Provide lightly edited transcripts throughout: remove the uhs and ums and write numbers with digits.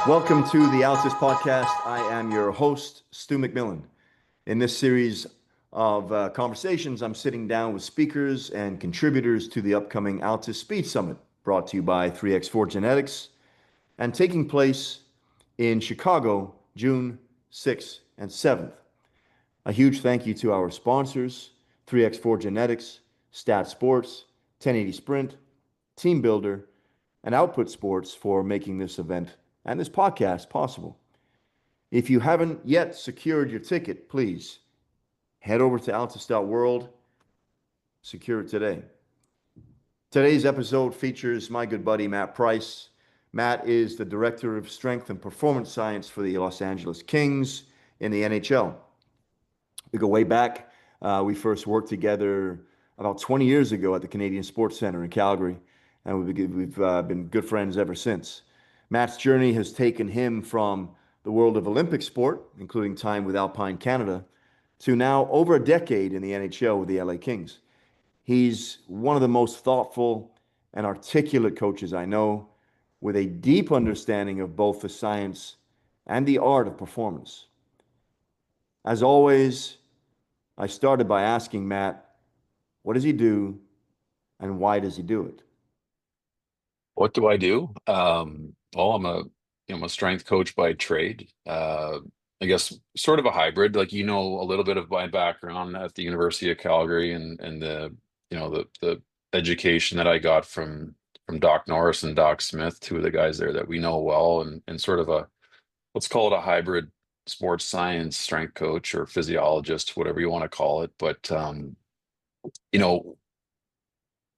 Welcome to the ALTIS Podcast. I am your host, Stu McMillan. In this series of conversations, I'm sitting down with speakers and contributors to the upcoming ALTIS Speed Summit, brought to you by 3x4 Genetics, and taking place in Chicago, June 6th and 7th. A huge thank you to our sponsors, 3x4 Genetics, Stat Sports, 1080 Sprint, Team Builder, and Output Sports for making this event and this podcast possible. If you haven't yet secured your ticket, please head over to altis.world, secure it today. Today's episode features my good buddy, Matt Price. Matt is the Director of Strength and Performance Science for the Los Angeles Kings in the NHL. We go way back. We first worked together about 20 years ago at the Canadian Sports Center in Calgary, and we've been good friends ever since. Matt's journey has taken him from the world of Olympic sport, including time with Alpine Canada, to now over a decade in the NHL with the LA Kings. He's one of the most thoughtful and articulate coaches I know, with a deep understanding of both the science and the art of performance. As always, I started by asking Matt, what does he do and why does he do it? What do I do? Well, I'm a strength coach by trade. I guess sort of a hybrid. Like, a little bit of my background at the University of Calgary and the education that I got from Doc Norris and Doc Smith, two of the guys there that we know well, and sort of let's call it a hybrid sports science strength coach or physiologist, whatever you want to call it. But you know,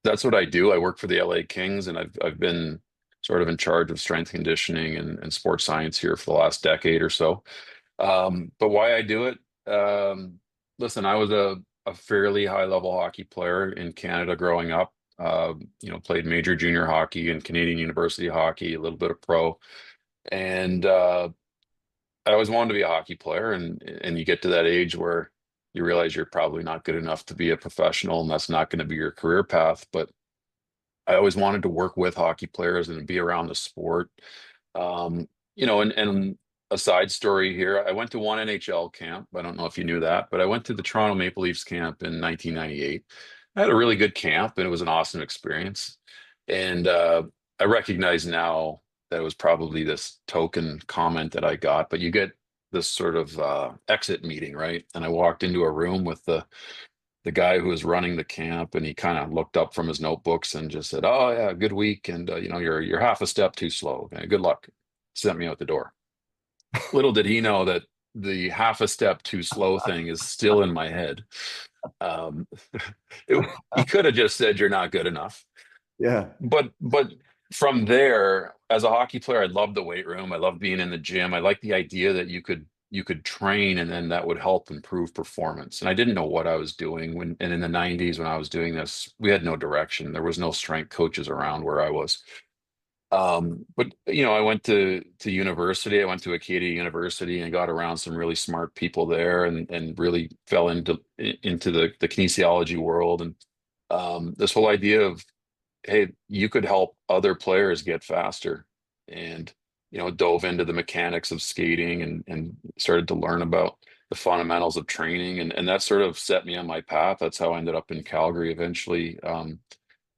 that's what I do. I work for the LA Kings, and I've been sort of in charge of strength conditioning and sports science here for the last decade or so. But why I do it? Listen, I was a fairly high level hockey player in Canada growing up. Played major junior hockey and Canadian university hockey, a little bit of pro, and I always wanted to be a hockey player. And you get to that age where you realize you're probably not good enough to be a professional, and that's not going to be your career path. But I always wanted to work with hockey players and be around the sport. And a side story here, I went to one NHL camp. I don't know if you knew that, but I went to the Toronto Maple Leafs camp in 1998. I had a really good camp, and it was an awesome experience. And I recognize now that it was probably this token comment that I got, but you get this sort of exit meeting, right? And I walked into a room with the guy who was running the camp, and he kind of looked up from his notebooks and just said, "Oh yeah, good week, and you're half a step too slow. Okay, good luck." Sent me out the door. Little did he know that the half a step too slow thing is still in my head. Um, he could have just said, "You're not good enough." Yeah. But from there, as a hockey player, I loved the weight room. I loved being in the gym. I liked the idea that you could train, and then that would help improve performance. And I didn't know what I was doing and in the 90s when I was doing this, we had no direction. There was no strength coaches around where I was. But I went to university. I went to Acadia University and got around some really smart people there, and really fell into the kinesiology world, and this whole idea of, hey, you could help other players get faster. And dove into the mechanics of skating, and started to learn about the fundamentals of training, and that sort of set me on my path. That's how I ended up in Calgary eventually,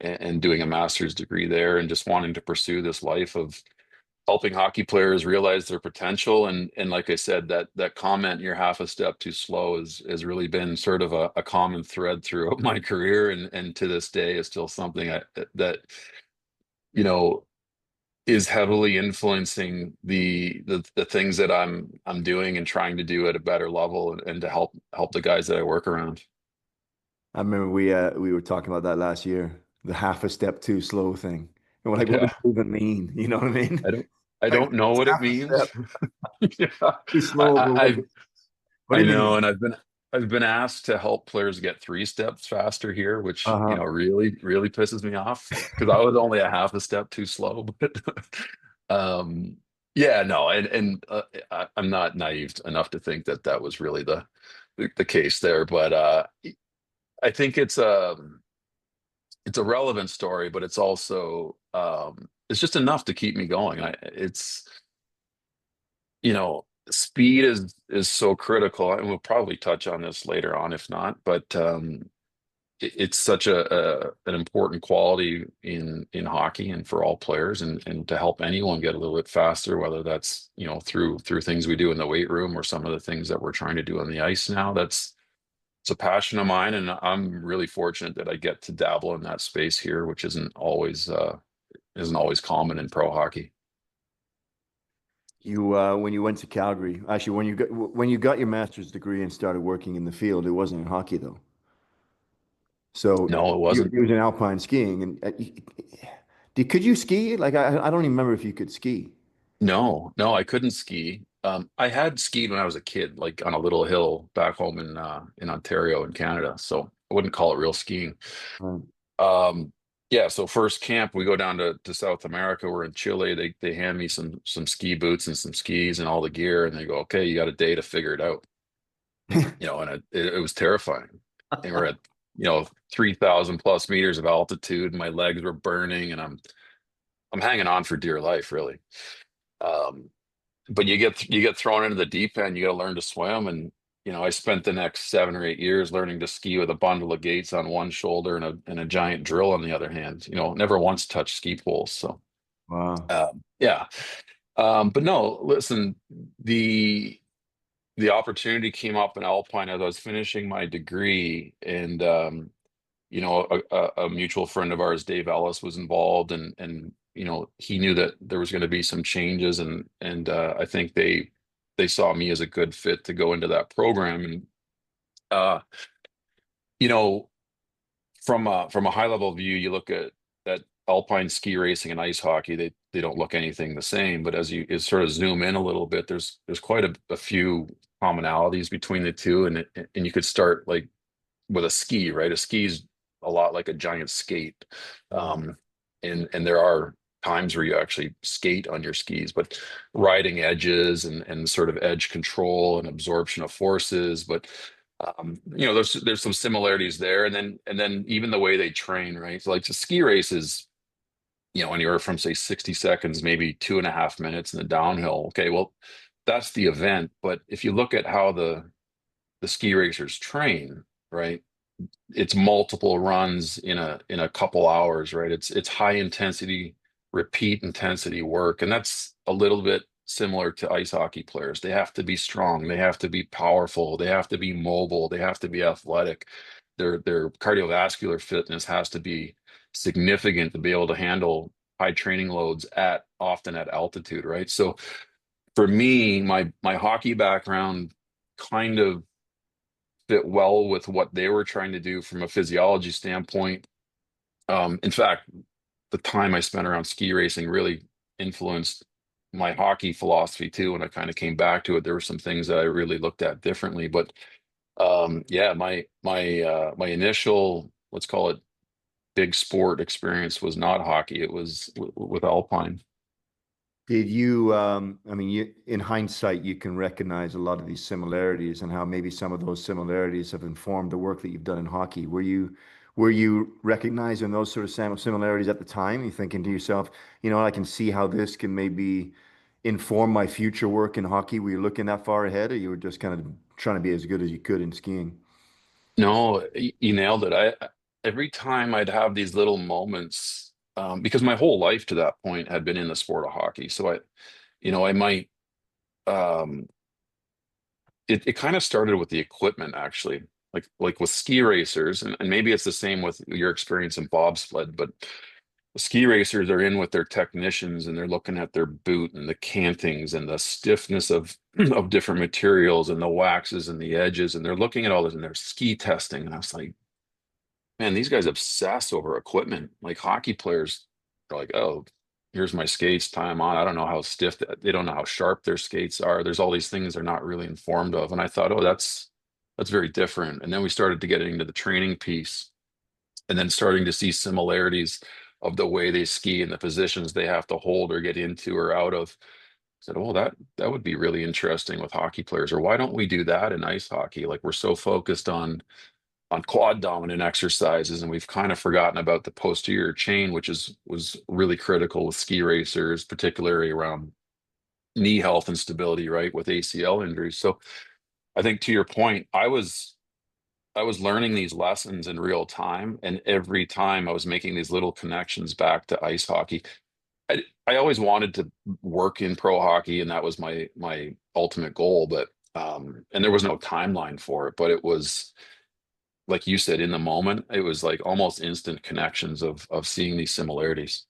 and doing a master's degree there, and just wanting to pursue this life of helping hockey players realize their potential. And like I said, that comment, "You're half a step too slow," has really been sort of a common thread throughout my career, and to this day is still something that you know is heavily influencing the things that I'm doing and trying to do at a better level, and to help the guys that I work around. I remember we were talking about that last year, the half a step too slow thing. And we're like, what does Yeah, it even mean? You know what I mean? I don't I Like, don't know it's what it half a step means. Yeah, too slow, but what do I you know, mean? and I've been asked to help players get 3 steps faster here, which Uh-huh. really really pisses me off, because I was only a half a step too slow. But um, yeah, no, and I'm not naive enough to think that that was really the case there. But I think it's a relevant story, but it's also it's just enough to keep me going. It's Speed is so critical, and we'll probably touch on this later on, if not. But it's such an important quality in hockey and for all players, and to help anyone get a little bit faster, whether that's through things we do in the weight room or some of the things that we're trying to do on the ice now. It's a passion of mine, and I'm really fortunate that I get to dabble in that space here, which isn't always common in pro hockey. You when you went to Calgary, actually when you got your master's degree and started working in the field, it wasn't in hockey though. So No, it you wasn't. it was in alpine skiing, and could you ski? Like I don't even remember if you could ski. No, no, I couldn't ski. I had skied when I was a kid, like on a little hill back home in Ontario in Canada. So I wouldn't call it real skiing. Right. Um, yeah, so first camp we go down to South America. We're in Chile. They hand me some ski boots and some skis and all the gear, and they go, "Okay, you got a day to figure it out." And it was terrifying. And we're at 3,000 plus meters of altitude. And my legs were burning, and I'm hanging on for dear life, really. Um, but you get thrown into the deep end. You got to learn to swim, and I spent the next 7 or 8 years learning to ski with a bundle of gates on one shoulder and a giant drill on the other hand. Never once touched ski poles. So Wow. yeah. But no, listen, the the opportunity came up in Alpine as I was finishing my degree, and a mutual friend of ours, Dave Ellis, was involved, and he knew that there was going to be some changes, and I think they saw me as a good fit to go into that program. And uh, you know, from a high level view, you look at alpine ski racing and ice hockey, they don't look anything the same. But as you sort of zoom in a little bit, there's quite a few commonalities between the two, and you could start like with a ski, right? A ski's a lot like a giant skate. Right. Um, and there are times where you actually skate on your skis, but riding edges and sort of edge control and absorption of forces. But there's some similarities there, and then even the way they train, right? So like the ski races, anywhere from say 60 seconds, maybe 2.5 minutes in the downhill. Okay, well, that's the event. But if you look at how the ski racers train, right? It's multiple runs in a couple hours, right? It's high intensity, repeat intensity work, and that's a little bit similar to ice hockey players. They have to be strong, they have to be powerful, they have to be mobile, they have to be athletic. Their cardiovascular fitness has to be significant to be able to handle high training loads often at altitude, right? So for me, my hockey background kind of fit well with what they were trying to do from a physiology standpoint. In fact, the time I spent around ski racing really influenced my hockey philosophy too. When I kind of came back to it, there were some things that I really looked at differently. But yeah, my initial, let's call it, big sport experience was not hockey. It was with Alpine. Did you, I mean, in hindsight, you can recognize a lot of these similarities and how maybe some of those similarities have informed the work that you've done in hockey. Were you recognizing those sort of similarities at the time? You thinking to yourself, I can see how this can maybe inform my future work in hockey. Were you looking that far ahead, or you were just kind of trying to be as good as you could in skiing? No, you nailed it. Every time I'd have these little moments, because my whole life to that point had been in the sport of hockey. So I might, um, it kind of started with the equipment actually, like with ski racers, and maybe it's the same with your experience in bobsled, but the ski racers are in with their technicians and they're looking at their boot and the cantings and the stiffness of of different materials and the waxes and the edges, and they're looking at all this and they're ski testing. And I was like, man, these guys obsess over equipment. Like hockey players are like, oh, here's my skates, tie them on. I don't know how stiff, they don't know how sharp their skates are. There's all these things they're not really informed of. And I thought, oh, that's very different. And then we started to get into the training piece, and then starting to see similarities of the way they ski and the positions they have to hold or get into or out of. I said, oh, that would be really interesting with hockey players. Or why don't we do that in ice hockey? Like we're so focused on quad dominant exercises, and we've kind of forgotten about the posterior chain, which was really critical with ski racers, particularly around knee health and stability, right, with ACL injuries. So I think to your point, I was learning these lessons in real time, and every time I was making these little connections back to ice hockey. I always wanted to work in pro hockey, and that was my ultimate goal. But and there was no timeline for it, but it was like you said, in the moment, it was like almost instant connections of seeing these similarities.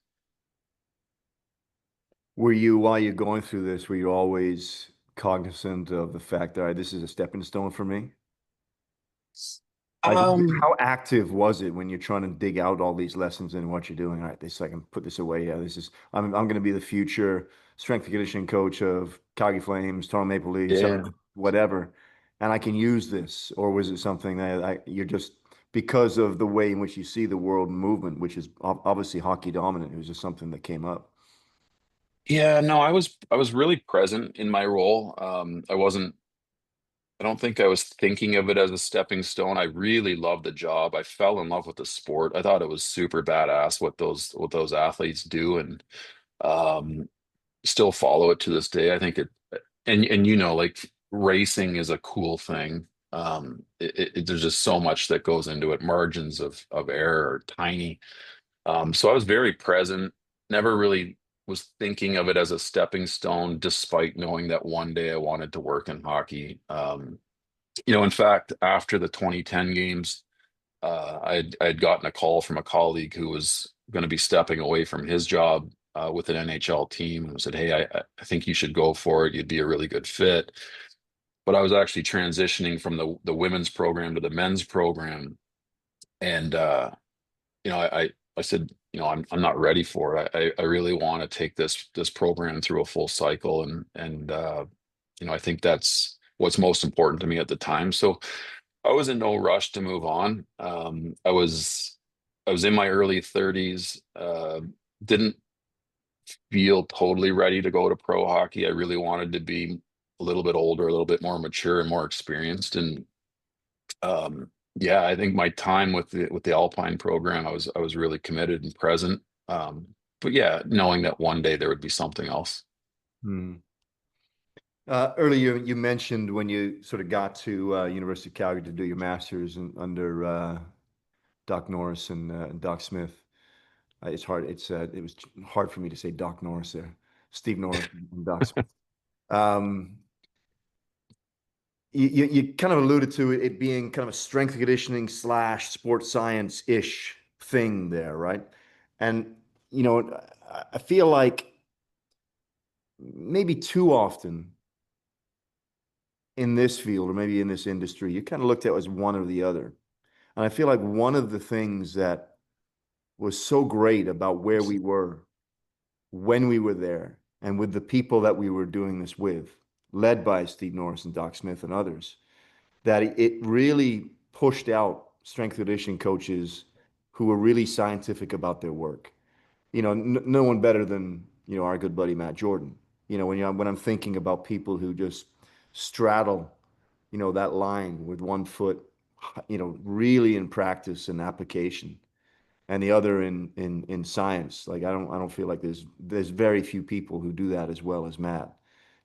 Were you, while you're going through this, were you always cognizant of the fact that, all right, this is a stepping stone for me? Like, Um, how active was it when you're trying to dig out all these lessons in what you're doing? All right, this I can put this away. Yeah, this is I'm going to be the future strength and conditioning coach of Calgary Flames, Toronto Maple Leafs, yeah. whatever, and I can use this. Or was it something that you're just because of the way in which you see the world movement, which is obviously hockey dominant? It was just something that came up. Yeah, no, I was really present in my role. I don't think I was thinking of it as a stepping stone. I really loved the job. I fell in love with the sport. I thought it was super badass what those athletes do, and um still follow it to this day. I think it, and like racing is a cool thing. There's just so much that goes into it. Margins of error are tiny. So I was very present, never really was thinking of it as a stepping stone, despite knowing that one day I wanted to work in hockey. In fact, after the 2010 games, I had gotten a call from a colleague who was going to be stepping away from his job with an NHL team, and said, "Hey, I think you should go for it. You'd be a really good fit." But I was actually transitioning from the women's program to the men's program, and I said, I'm not ready for it. I really want to take this program through a full cycle, and I think that's what's most important to me at the time. So I was in no rush to move on. I was in my early 30s. Didn't feel totally ready to go to pro hockey. I really wanted to be a little bit older, a little bit more mature and more experienced. And yeah, I think my time with the Alpine program, I was really committed and present. But yeah, knowing that one day there would be something else. Hmm. Earlier, you mentioned when you sort of got to University of Calgary to do your master's under Doc Norris and Doc Smith. It's hard. It was hard for me to say Doc Norris there, Steve Norris and Doc Smith. Um, you kind of alluded to it being kind of a strength conditioning slash sports science ish thing there, right? And I feel like maybe too often in this field or maybe in this industry, you kind of looked at as one or the other. And I feel like one of the things that was so great about where we were when we were there and with the people that we were doing this with, led by Steve Norris and Doc Smith and others, that it really pushed out strength and conditioning coaches who were really scientific about their work. No one better than, our good buddy Matt Jordan. When I'm thinking about people who just straddle, that line with one foot, really in practice and application and the other in science. Like I don't feel like there's very few people who do that as well as Matt.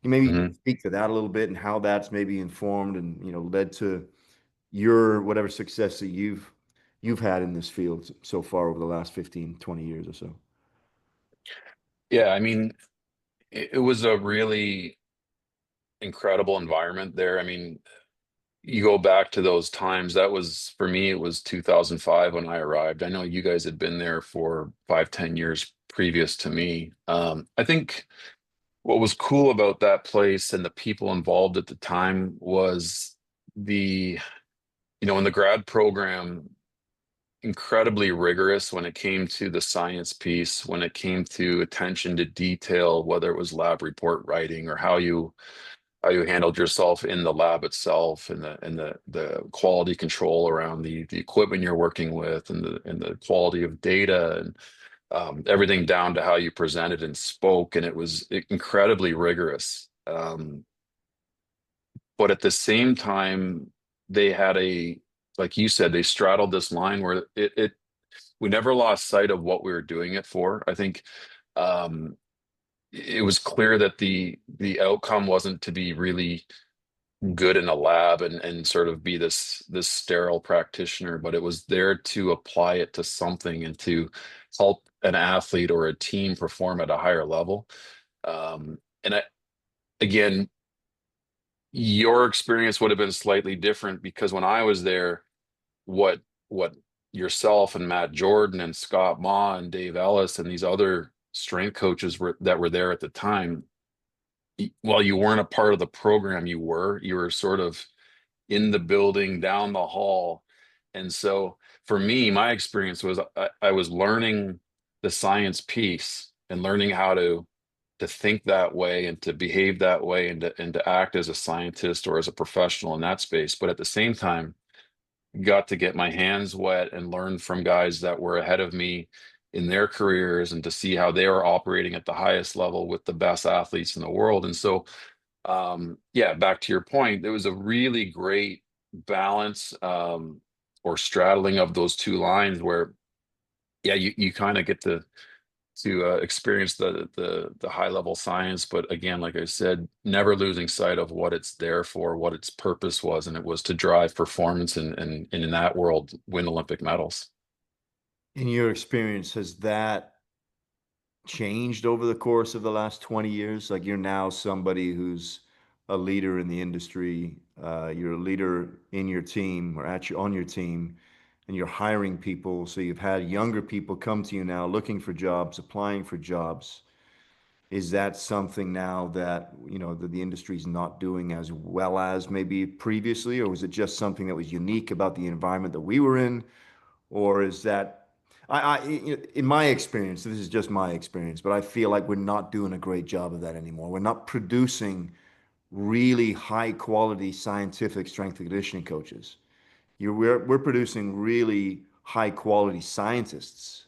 You maybe Mhm. speak to that a little bit and how that's maybe informed and led to your whatever success that you've had in this field so far over the last 15, 20 years or so. Yeah, I mean, it was a really incredible environment there. I mean, you go back to those times, that was for me, it was 2005 when I arrived. I know you guys had been there for 5, 10 years previous to me. I think what was cool about that place and the people involved at the time was in the grad program, incredibly rigorous when it came to the science piece, when it came to attention to detail, whether it was lab report writing or how you handled yourself in the lab itself, and the quality control around the equipment you're working with, and the quality of data, and everything down to how you presented and spoke. And it was incredibly rigorous. But at the same time, they had like you said, they straddled this line where we never lost sight of what we were doing it for. I think um, it was clear that the outcome wasn't to be really good in a lab and sort of be this sterile practitioner, but it was there to apply it to something and to help an athlete or a team perform at a higher level. And again, your experience would have been slightly different because when I was there, what yourself and Matt Jordan and Scott Ma and Dave Ellis and these other strength coaches that were there at the time, while you weren't a part of the program, you were sort of in the building down the hall. And so for me, my experience was I was learning the science piece and learning how to think that way and to behave that way and to act as a scientist or as a professional in that space. But at the same time, got to get my hands wet and learn from guys that were ahead of me in their careers and to see how they were operating at the highest level with the best athletes in the world. And so, yeah, back to your point, there was a really great balance, or straddling of those two lines where, yeah, you kind of get to experience the high level science, but again, like I said, never losing sight of what it's there for, what its purpose was, and it was to drive performance and in that world win Olympic medals. In your experience, has that changed over the course of the last 20 years? Like you're now somebody who's a leader in the industry, you're a leader in your team or on your team, and you're hiring people. So you've had younger people come to you now looking for jobs, applying for jobs. Is that something now that, that the industry is not doing as well as maybe previously, or was it just something that was unique about the environment that we were in? Or is that, in my experience, this is just my experience, but I feel like we're not doing a great job of that anymore. We're not producing really high quality scientific strength and conditioning coaches. We're producing really high quality scientists,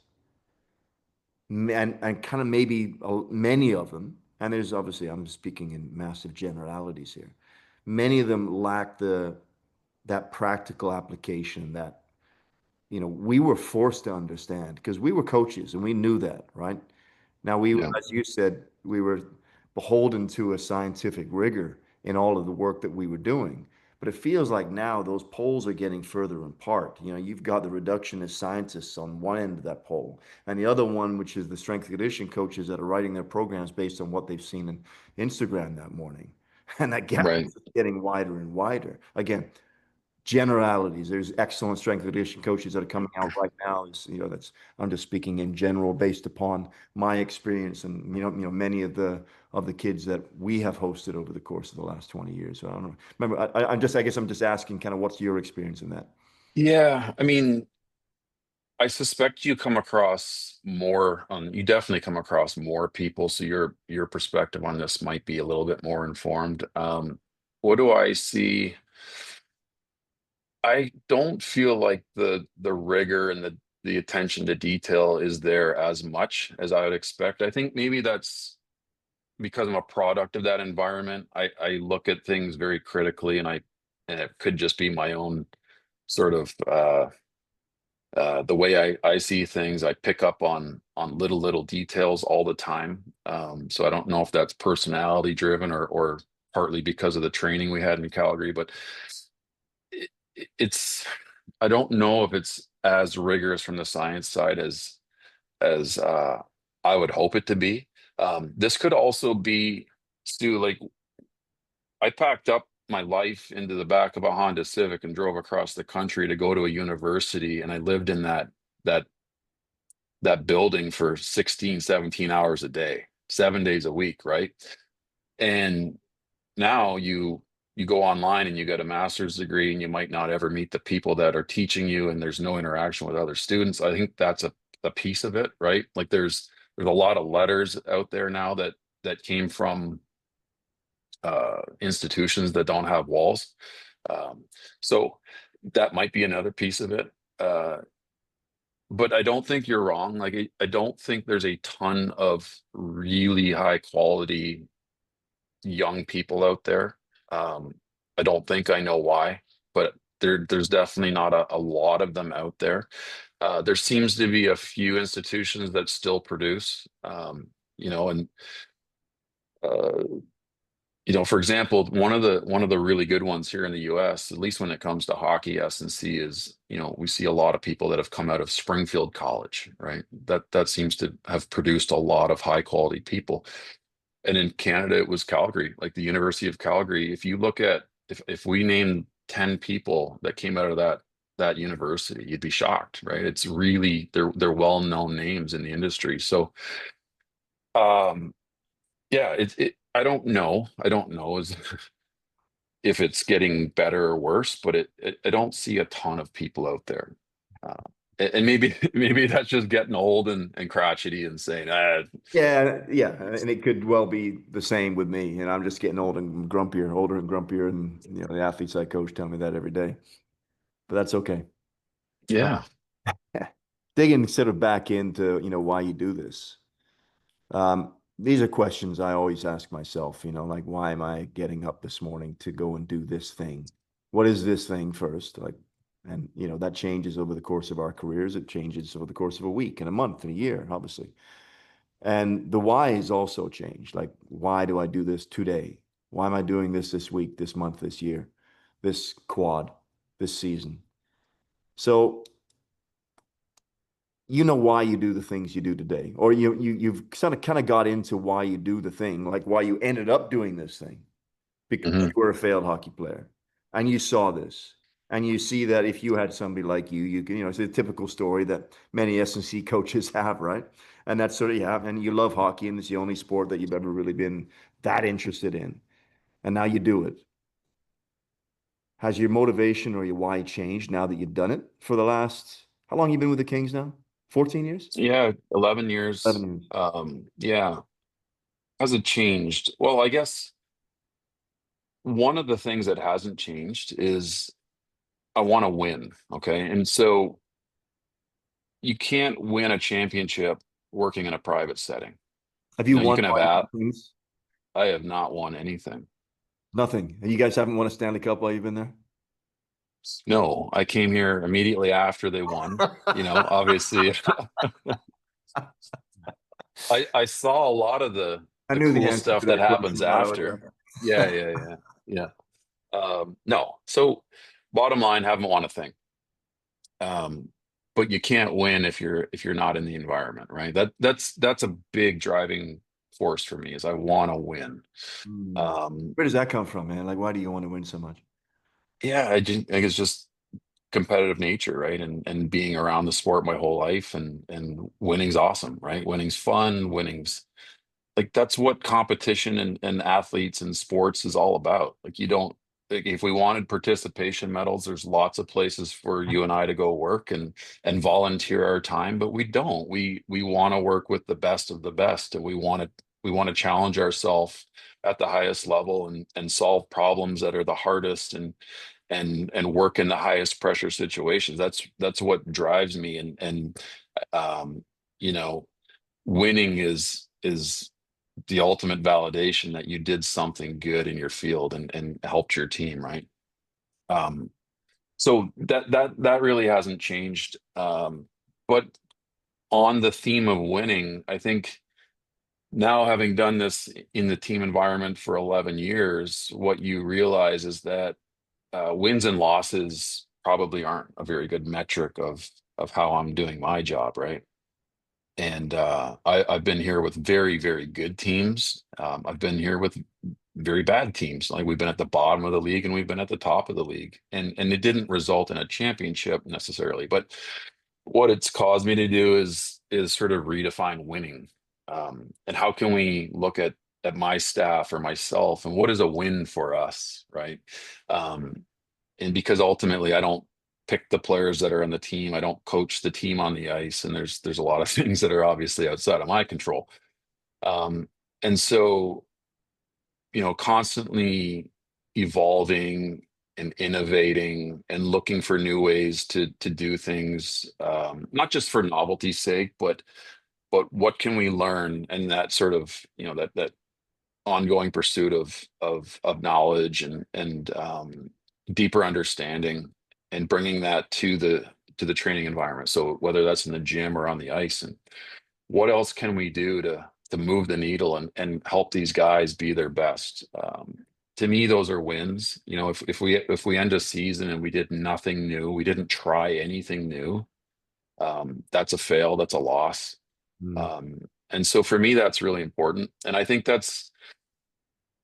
and kind of maybe many of them, and there's obviously, I'm speaking in massive generalities here. Many of them lack that practical application that we were forced to understand because we were coaches and we knew that, right? Now Yeah, as you said, we were beholden to a scientific rigor in all of the work that we were doing. But it feels like now those poles are getting further apart. You've got the reductionist scientists on one end of that pole, and the other one, which is the strength and conditioning coaches that are writing their programs based on what they've seen in Instagram that morning. And that gap right. is getting wider and wider. Again, generalities. There's excellent strength and conditioning coaches that are coming out right now. That's, I'm just speaking in general based upon my experience and many of the kids that we have hosted over the course of the last 20 years. So I don't know. Remember, I guess I'm just asking kind of what's your experience in that? Yeah, I mean, I suspect you definitely come across more people, so your perspective on this might be a little bit more informed. What do I see? I don't feel like the rigor and the attention to detail is there as much as I would expect. I think maybe that's because I'm a product of that environment. I look at things very critically, and it could just be my own sort of the way I see things. I pick up on little details all the time. So I don't know if that's personality driven or partly because of the training we had in Calgary, but it, it's I don't know if it's as rigorous from the science side as I would hope it to be. This could also be, Stu, like I packed up my life into the back of a Honda Civic and drove across the country to go to a university, and I lived in that that building for 16, 17 hours a day, 7 days a week, right? And now you go online and you get a master's degree and you might not ever meet the people that are teaching you and there's no interaction with other students. I think that's a piece of it, right? Like there's a lot of letters out there now that came from institutions that don't have walls. So that might be another piece of it. But I don't think you're wrong. Like I don't think there's a ton of really high quality young people out there. Um, I don't think I know why, but there's definitely not a lot of them out there. There seems to be a few institutions that still produce, and uh, for example, one of the really good ones here in the US, at least when it comes to hockey S&C, is, we see a lot of people that have come out of Springfield College, right? That seems to have produced a lot of high quality people. And in Canada, it was Calgary, like the University of Calgary. If you look at, if we named 10 people that came out of that university, you'd be shocked, right? It's really, they're well-known names in the industry. So um yeah, I don't know is if it's getting better or worse, but I don't see a ton of people out there. Uh, and maybe maybe that's just getting old and crotchety and saying, Yeah, and it could well be the same with me. And I'm just getting older and grumpier, and the athletes I coach tell me that every day. But that's okay. Uh, yeah. Digging sort of back into why you do this. These are questions I always ask myself. Like, why am I getting up this morning to go and do this thing? What is this thing first? Like, and that changes over the course of our careers. It changes over the course of a week and a month and a year, obviously. And the why has also changed. Like, why do I do this today? Why am I doing this week, this month, this year, this quad, this season? So why you do the things you do today, or you've kind of got into why you do the thing, like why you ended up doing this thing, because you Mhm. were a failed hockey player, and you saw this, and you see that if you had somebody like you can, it's a typical story that many S&C coaches have, right? And that's sort of, yeah, and you love hockey, and it's the only sport that you've ever really been that interested in, and now you do it. Has your motivation or your why changed now that you've done it for the last, how long you been with the Kings now? 14 years? Yeah, 11 11 years. years. Yeah. Has it changed? Well, I guess one of the things that hasn't changed is I want to win. Okay. And so you can't win a championship working in a private setting. Have you You won can have while at, you've been Kings? I have not won anything. Nothing. You guys haven't won a Stanley Cup while you've been there? No, I came here immediately after they won. Obviously, I saw a lot of I the knew the cool answer to stuff that that question happens a while ago. after. Yeah, yeah, yeah, yeah. No. So bottom line, haven't won a thing. Um, but you can't win if you're not in the environment, right? That's a big driving force for me is I want to win. Hmm. Um, Where does that come from, man? Like, why do you want to win so much? yeah, I think it's just competitive nature, right? And being around the sport my whole life and winning's awesome, right? Winning's fun, winning's like that's what competition and athletes and sports is all about. Like you don't like if we wanted participation medals, there's lots of places for you and I to go work and volunteer our time, but we don't. We want to work with the best of the best, and we want to challenge ourselves at the highest level and solve problems that are the hardest and work in the highest pressure situations. That's what drives me and um you know winning is the ultimate validation that you did something good in your field and helped your team, right? Um, so that really hasn't changed. But on the theme of winning, I think now having done this in the team environment for 11 years, what you realize is that wins and losses probably aren't a very good metric of how I'm doing my job, right? And I've been here with very, very good teams. I've been here with very bad teams. Like we've been at the bottom of the league and we've been at the top of the league. And it didn't result in a championship necessarily. But what it's caused me to do is sort of redefine winning. And how can we look at my staff or myself and what is a win for us, right? Um, and because ultimately I don't pick the players that are on the team, I don't coach the team on the ice, and there's a lot of things that are obviously outside of my control. Um, and so, constantly evolving and innovating and looking for new ways to do things, not just for novelty's sake, but what can we learn, and that sort of that ongoing pursuit of knowledge and deeper understanding and bringing that to the training environment. So whether that's in the gym or on the ice, and what else can we do move the needle and help these guys be their best. To me, those are wins. You know, if we end a season and we did nothing new, we didn't try anything new, that's a fail, that's a loss. Mm. And so for me, that's really important. And I think that's,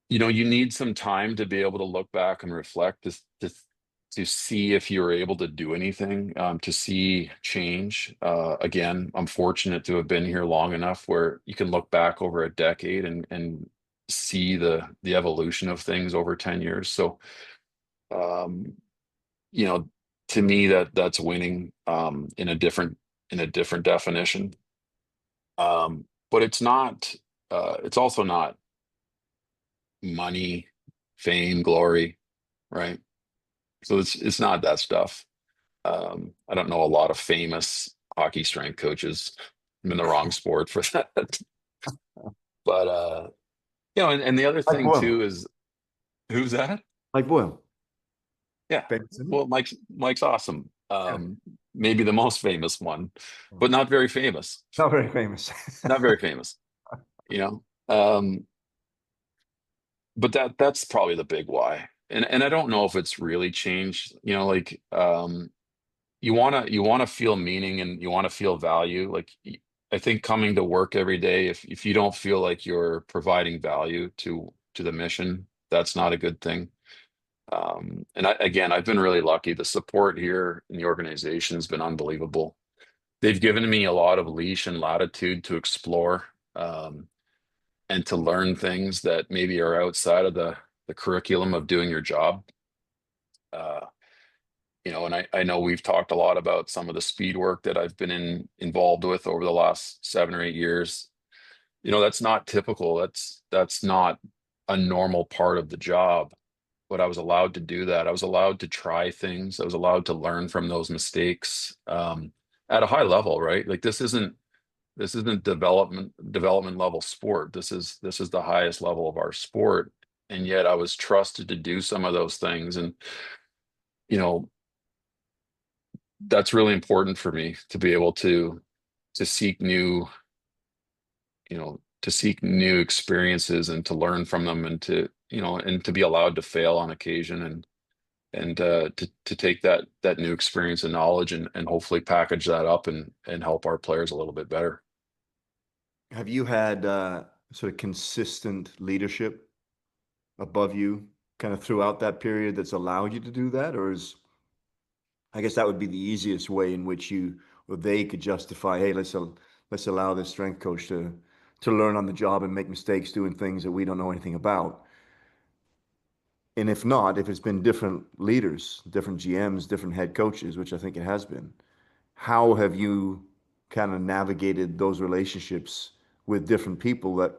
you know, you need some time to be able to look back and reflect to see if you're able to do anything, to see change. Again, I'm fortunate to have been here long enough where you can look back over a decade and see the evolution of things over 10 years. So, um, you know, to me that's winning, in a different definition. But it's also not money, fame, glory, right? So it's not that stuff. I don't know a lot of famous hockey strength coaches. I'm in the wrong sport for that. But you know, and the other Mike thing Boyle. too is, who's that? Mike Boyle. Yeah. Famous, isn't Well, Mike's awesome. he? Yeah. Maybe the most famous one, but not very famous. Not very famous. Not very famous, you know. But that's probably the big why. And I don't know if it's really changed, you know, like you want to feel meaning and you want to feel value. Like I think coming to work every day, if you don't feel like you're providing value to the mission, that's not a good thing. And again, I've been really lucky. The support here in the organization has been unbelievable. They've given me a lot of leash and latitude to explore, and to learn things that maybe are outside of the curriculum of doing your job. Uh, you know, and I know we've talked a lot about some of the speed work that I've been involved with over the last 7 or 8 years. You know, that's not typical. That's not a normal part of the job. But I was allowed to do that. I was allowed to try things. I was allowed to learn from those mistakes, at a high level, right? Like this isn't development level sport. This is the highest level of our sport. And yet I was trusted to do some of those things. And, you know, that's really important for me to be able to seek new, to seek new experiences and to learn from them and to be allowed to fail on occasion and to take that new experience and knowledge and hopefully package that up and help our players a little bit better. Have you had sort of consistent leadership above you kind of throughout that period that's allowed you to do that? Or I guess that would be the easiest way in which you or they could justify, hey, let's allow this strength coach to learn on the job and make mistakes doing things that we don't know anything about. And if not, if it's been different leaders, different GMs, different head coaches, which I think it has been, how have you kind of navigated those relationships with different people that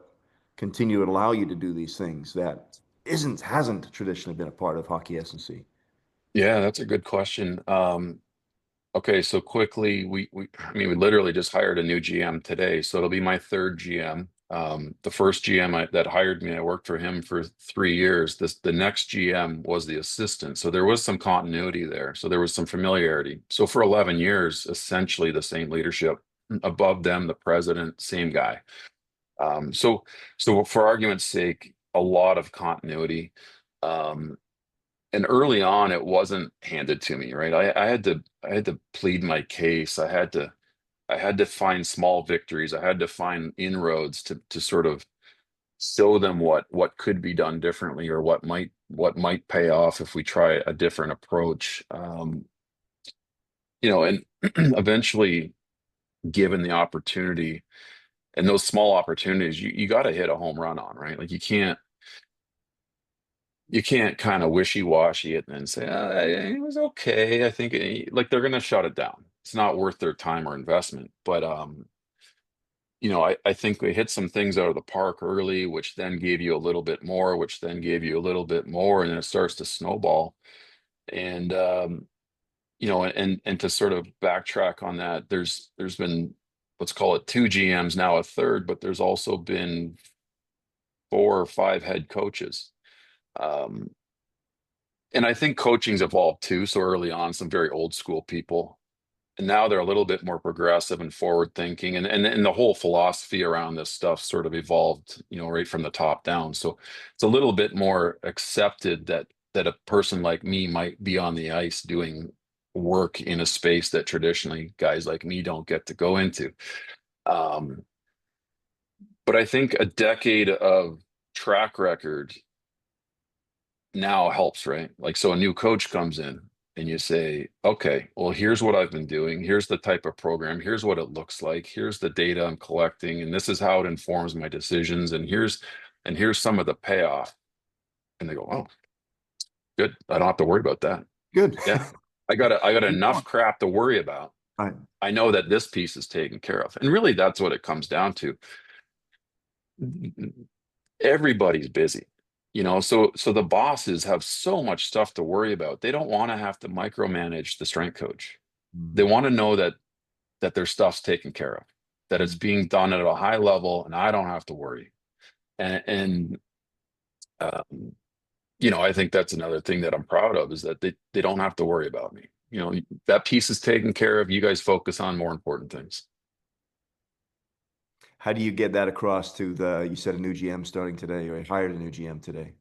continue to allow you to do these things that hasn't traditionally been a part of hockey S&C? Yeah, that's a good question. Okay, so quickly, I mean, we literally just hired a new GM today, so it'll be my third GM. The first GM that hired me, I worked for him for 3 years. The next GM was the assistant, so there was some continuity there. So there was some familiarity. So for 11 years, essentially the same leadership. Above them, the president, same guy. So for argument's sake, a lot of continuity. Um, and early on it wasn't handed to me, right? I had to plead my case. I had to find small victories. I had to find inroads to sort of show them what could be done differently or what might pay off if we try a different approach. And eventually, given the opportunity and those small opportunities, you got to hit a home run on, right? Like you can't kind of wishy-washy it and then say, it was okay. I think like they're going to shut it down. It's not worth their time or investment. But I think we hit some things out of the park early, which then gave you a little bit more, which then gave you a little bit more, and then it starts to snowball. And and to sort of backtrack on that, there's been, let's call it, two GMs, now a third, but there's also been 4 or 5 head coaches. Um, and I think coaching's evolved too. So early on, some very old school people, And now they're a little bit more progressive and forward thinking, and the whole philosophy around this stuff sort of evolved, right from the top down. So it's a little bit more accepted that a person like me might be on the ice doing work in a space that traditionally guys like me don't get to go into. Um, but I think a decade of track record now helps, right? Like, so a new coach comes in and you say, okay, well, here's what I've been doing. Here's the type of program. Here's what it looks like. Here's the data I'm collecting. And this is how it informs my decisions. And here's some of the payoff. And they go, oh, good. I don't have to worry about that. Good. Yeah. I got enough crap to worry about. Right. I know that this piece is taken care of. And really that's what it comes down to. Everybody's busy, so the bosses have so much stuff to worry about. They don't want to have to micromanage the strength coach. They want to know that their stuff's taken care of, that it's being done at a high level, and I don't have to worry. And um, I think that's another thing that I'm proud of, is that they don't have to worry about me. That piece is taken care of. You guys focus on more important things. How do you get that across to you said a new GM starting today, or hired a new GM today?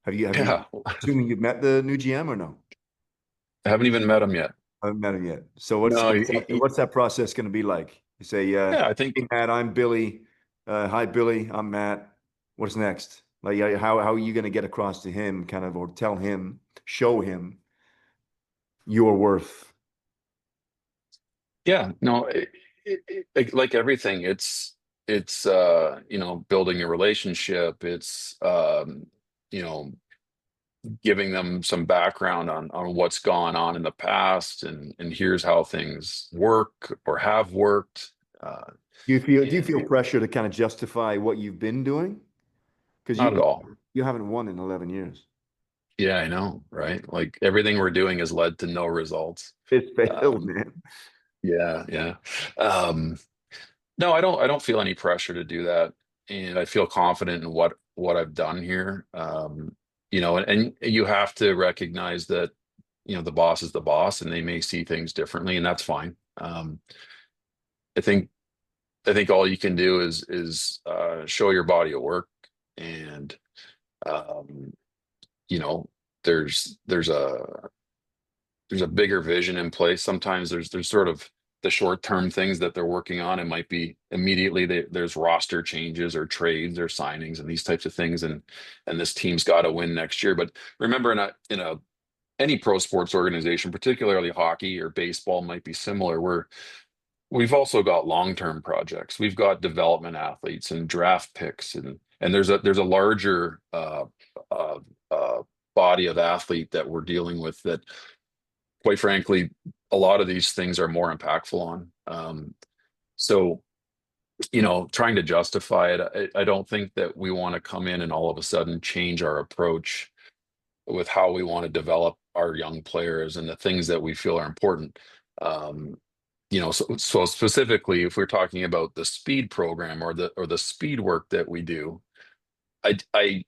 Have you, Yeah. assuming you've met the new GM or no? I haven't even met him yet. I haven't met him yet. So No, what's that process going to be like? You say, yeah, I think hey, Matt, I'm Billy. Hi, Billy, I'm Matt. What's next? Like, how are you going to get across to him, kind of, or tell him, show him your worth? Yeah, no, like everything, it's building a relationship. It's you know giving them some background on what's gone on in the past, and here's how things work or have worked. Do you feel pressure to kind of justify what you've been doing? Because Not at all. you haven't won in 11 years. Yeah, I know, right? Like everything we're doing has led to no results. It's failed, Um, man. yeah, yeah. Um, No, I don't feel any pressure to do that, and I feel confident in what I've done here. And you have to recognize that the boss is the boss, and they may see things differently, and that's fine. I think I think all you can do is show your body of work, and um, you know there's a bigger vision in place. Sometimes there's sort of the short term things that they're working on. It might be immediately there's roster changes or trades or signings and these types of things, and this team's got to win next year. But remember, in a any pro sports organization, particularly hockey or baseball, might be similar, where we've also got long term projects. We've got development athletes and draft picks, and there's a larger uh, uh, body of athlete that we're dealing with that, quite frankly, a lot of these things are more impactful on. So, trying to justify it, I don't think that we want to come in and all of a sudden change our approach with how we want to develop our young players and the things that we feel are important. Um, so specifically, if we're talking about the speed program or the speed work that we do, I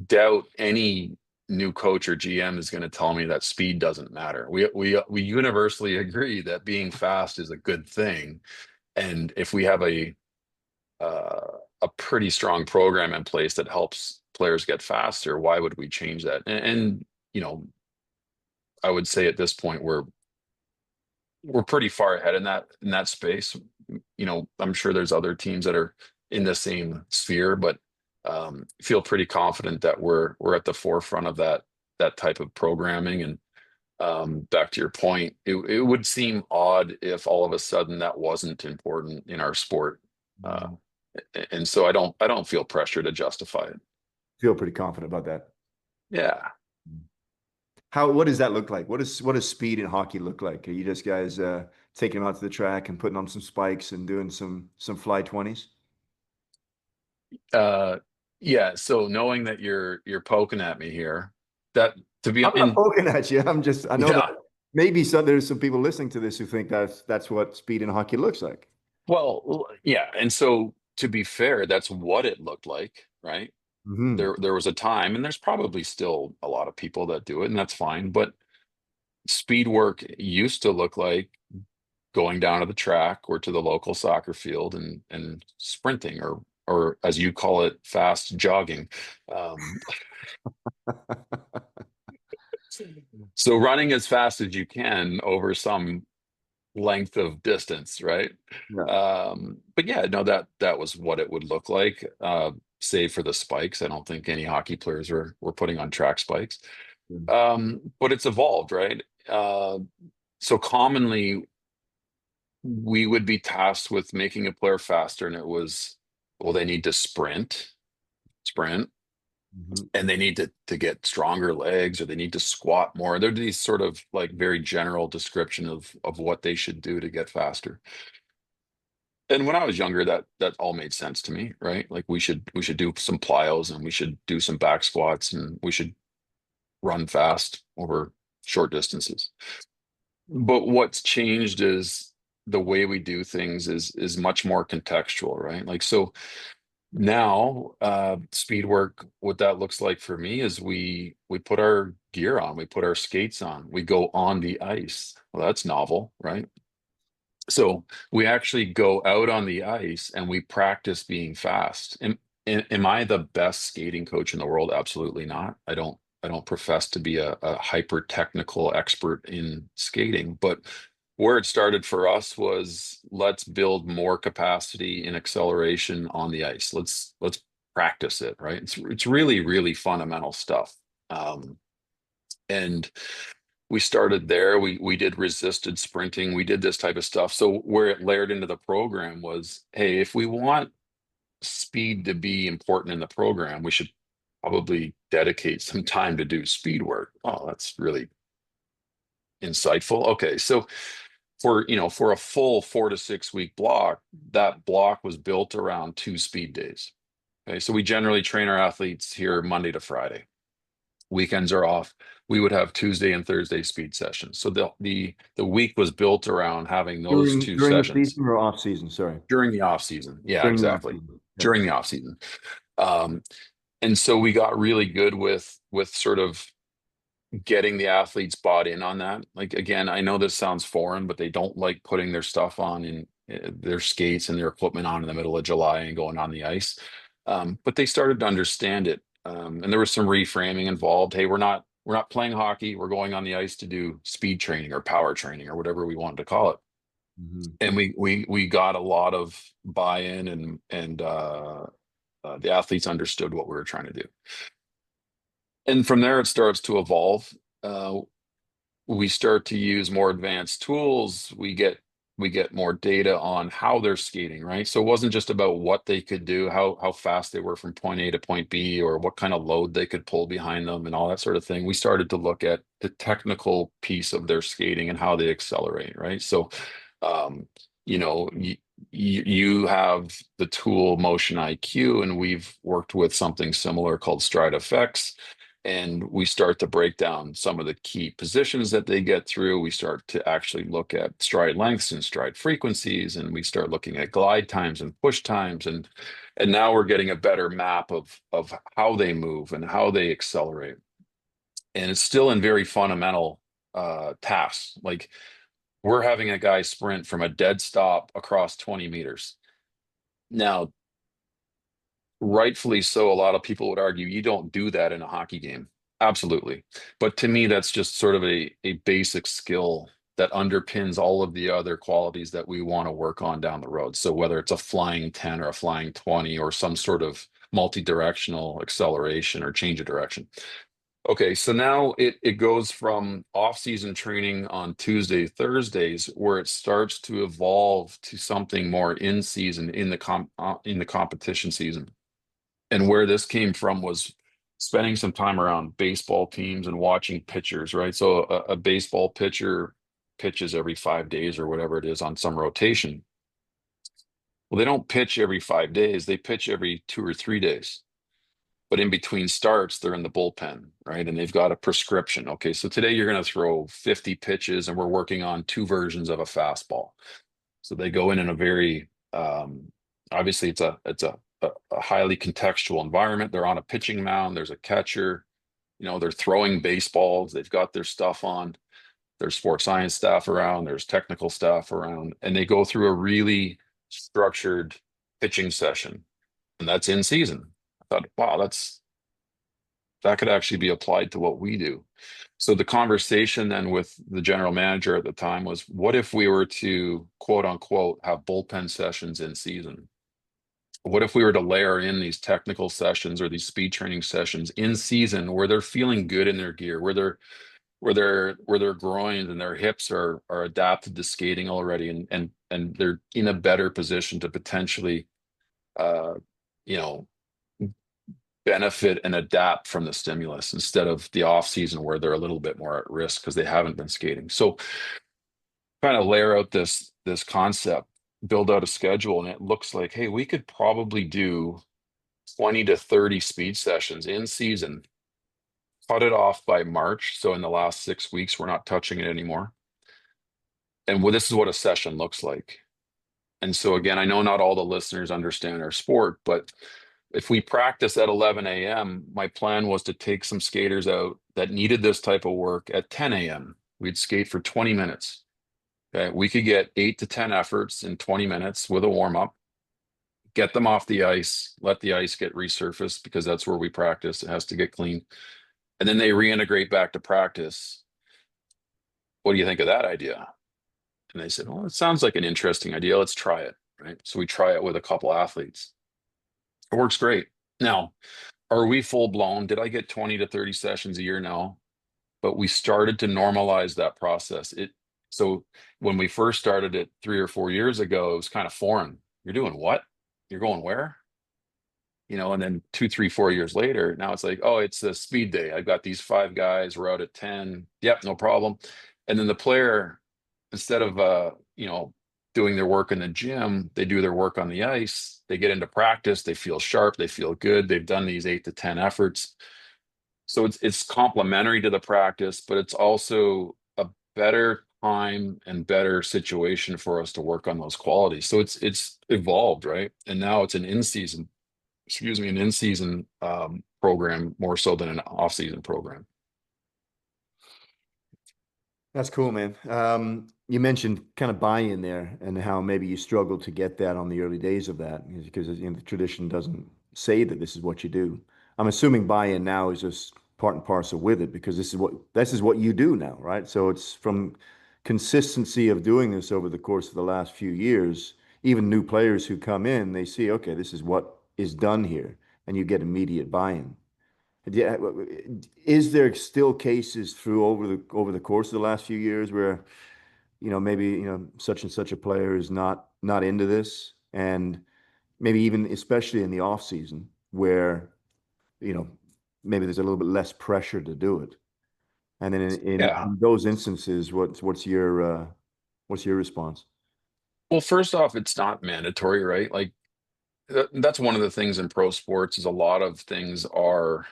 doubt any new coach or GM is going to tell me that speed doesn't matter. We universally agree that being fast is a good thing, and if we have a pretty strong program in place that helps players get faster, why would we change that? And I would say at this point we're pretty far ahead in that space. I'm sure there's other teams that are in the same sphere, but feel pretty confident that we're at the forefront of that type of programming. And back to your point, it would seem odd if all of a sudden that wasn't important in our sport. Uh, and so I don't feel pressure to justify it. Feel pretty confident about that. Yeah. What does that look like? What does speed in hockey look like? Are you just guys taking them out to the track and putting on some spikes and doing some fly 20s? Uh, yeah. So knowing that you're poking at me here, that to be I'm not in poking at you. I know that yeah. maybe there's some people listening to this who think that's what speed in hockey looks like. Well, yeah. And so to be fair, that's what it looked like, right? Hmm. There was a time, and there's probably still a lot of people that do it, and that's fine. But speed work used to look like going down to the track or to the local soccer field and sprinting, or as you call it, fast jogging. So running as fast as you can over some length of distance, right? Yeah. But yeah, no, that was what it would look like. Save for the spikes. I don't think any hockey players were putting on track spikes. But it's evolved, right? So commonly we would be tasked with making a player faster, and it was, well, they need to sprint, Mhm. and they need to get stronger legs, or they need to squat more. There're these sort of like very general description of what they should do to get faster. And when I was younger, that all made sense to me, right? Like we should do some plyos, and we should do some back squats, and we should run fast over short distances. But what's changed is the way we do things is much more contextual, right? Like, so now, speed work, what that looks like for me is we put our gear on, we put our skates on, we go on the ice. Well, that's novel, right? So we actually go out on the ice and we practice being fast. Am I the best skating coach in the world? Absolutely not. I don't profess to be a hyper technical expert in skating, but where it started for us was, let's build more capacity and acceleration on the ice. Let's practice it, right? It's really, really fundamental stuff. And we started there. We did resisted sprinting. We did this type of stuff. So where it layered into the program was, hey, if we want speed to be important in the program, we should probably dedicate some time to do speed work. Oh, that's really insightful. Okay, so for a full 4 to 6 week block, that block was built around 2 speed days. Okay, so we generally train our athletes here Monday to Friday. Weekends are off. We would have Tuesday and Thursday speed sessions. So the week was built around having those two During the sessions season or off season? Sorry. during the off season. Yeah, During the off exactly. season. Yeah. During the off season. Um, and so we got really good with sort of getting the athletes bought in on that. Like, again, I know this sounds foreign, but they don't like putting their stuff on in their skates and their equipment on in the middle of July and going on the ice. But they started to understand it. And there was some reframing involved. Hey, we're not playing hockey. We're going on the ice to do speed training or power training or whatever we wanted to call it. Mhm. And we got a lot of buy-in, and the athletes understood what we were trying to do. And from there, it starts to evolve. We start to use more advanced tools. We get more data on how they're skating, right? So it wasn't just about what they could do, how fast they were from point A to point B, or what kind of load they could pull behind them and all that sort of thing. We started to look at the technical piece of their skating and how they accelerate, right? So um, you have the tool Motion IQ, and we've worked with something similar called Stride Effects. And we start to break down some of the key positions that they get through. We start to actually look at stride lengths and stride frequencies, and we start looking at glide times and push times, and now we're getting a better map of how they move and how they accelerate. And it's still in very fundamental tasks. Like, we're having a guy sprint from a dead stop across 20 meters. Now, rightfully so, a lot of people would argue you don't do that in a hockey game. Absolutely. But to me, that's just sort of a basic skill that underpins all of the other qualities that we want to work on down the road. So whether it's a flying 10 or a flying 20 or some sort of multi-directional acceleration or change of direction. Okay, so now it goes from off-season training on Tuesday, Thursdays, where it starts to evolve to something more in season in the competition season. And where this came from was spending some time around baseball teams and watching pitchers, right? So a baseball pitcher pitches every 5 days or whatever it is on some rotation. Well, they don't pitch every 5 days, they pitch every 2 or 3 days. But in between starts, they're in the bullpen, right? And they've got a prescription. Okay, so today you're going to throw 50 pitches, and we're working on two versions of a fastball. So they go in a very obviously it's a highly contextual environment. They're on a pitching mound. There's a catcher. They're throwing baseballs. They've got their stuff on. there's sports science staff around, there's technical staff around, and they go through a really structured pitching session, and that's in season. I thought, wow, that could actually be applied to what we do. So the conversation then with the general manager at the time was, what if we were to quote unquote have bullpen sessions in season? What if we were to layer in these technical sessions or these speed training sessions in season where they're feeling good in their gear, where their groins and their hips are adapted to skating already, and they're in a better position to potentially uh you know benefit and adapt from the stimulus instead of the off season where they're a little bit more at risk because they haven't been skating. So kind of layer out this concept, build out a schedule, and it looks like, hey, we could probably do 20 to 30 speed sessions in season, cut it off by March. So in the last 6 weeks, we're not touching it anymore. And this is what a session looks like. And so again, I know not all the listeners understand our sport, but if we practice at 11 a.m., my plan was to take some skaters out that needed this type of work at 10 a.m. We'd skate for 20 minutes. Okay. We could get 8 to 10 efforts in 20 minutes with a warm up, get them off the ice, let the ice get resurfaced because that's where we practice. It has to get clean. And then they reintegrate back to practice. What do you think of that idea? And they said, well, it sounds like an interesting idea. Let's try it. Right. So we try it with a couple athletes. It works great. Now, are we full blown? Did I get 20 to 30 sessions a year? No. But we started to normalize that process. So when we first started it 3 or 4 years ago, it was kind of foreign. You're doing what? You're going where? And then 2, 3, 4 years later, now it's like, oh, it's a speed day. I've got these 5 guys, we're out at 10. Yep, no problem. And then the player, instead of doing their work in the gym, they do their work on the ice. They get into practice, they feel sharp, they feel good. They've done these 8 to 10 efforts. So it's complementary to the practice, but it's also a better time and better situation for us to work on those qualities. So it's evolved, right? And now it's an in-season program more so than an off-season program. That's cool, man. You mentioned kind of buy-in there and how maybe you struggled to get that on the early days of that because the tradition doesn't say that this is what you do. I'm assuming buy-in now is just part and parcel with it because this is what you do now, right? So it's from consistency of doing this over the course of the last few years. Even new players who come in, they see, okay, this is what is done here, and you get immediate buy-in. Yeah, is there still cases through over the course of the last few years where maybe such and such a player is not into this, and maybe even especially in the off season where you know maybe there's a little bit less pressure to do it, and then Yeah. in those instances, what's your response? Well, first off, it's not mandatory, right? Like that's one of the things in pro sports is a lot of things are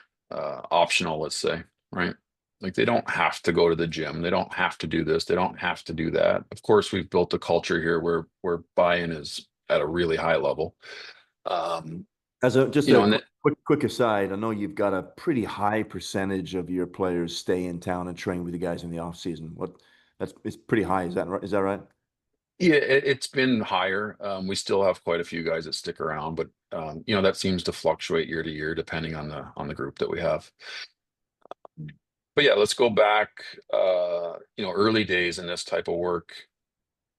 optional, let's say, right? Like they don't have to go to the gym. They don't have to do this. They don't have to do that. Of course, we've built a culture here where buy-in is at a really high level. Um, As a just you know, a and that, quick aside, I know you've got a pretty high percentage of your players stay in town and train with you guys in the off season. It's pretty high. Is that right? Is that right? yeah, it's been higher. We still have quite a few guys that stick around, but that seems to fluctuate year to year depending on the group that we have. But yeah, let's go back, early days in this type of work.